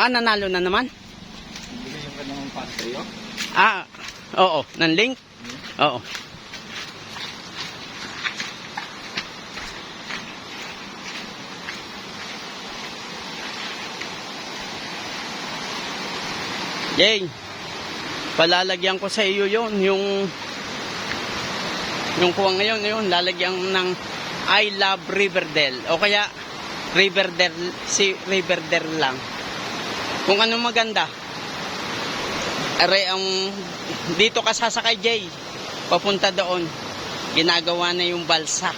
Nanalo na naman? Bigay yung kanyang pass sa'yo? Oo. Ng link? Oo. Jay, palalagyan ko sa iyo yon yung kuha ngayon, yun, lalagyan ng I love Riverdale. O kaya, Riverdale, si Riverdale lang. Kung ano maganda. Dito ka sasakay, Jay. Papunta doon. Ginagawa na yung balsa.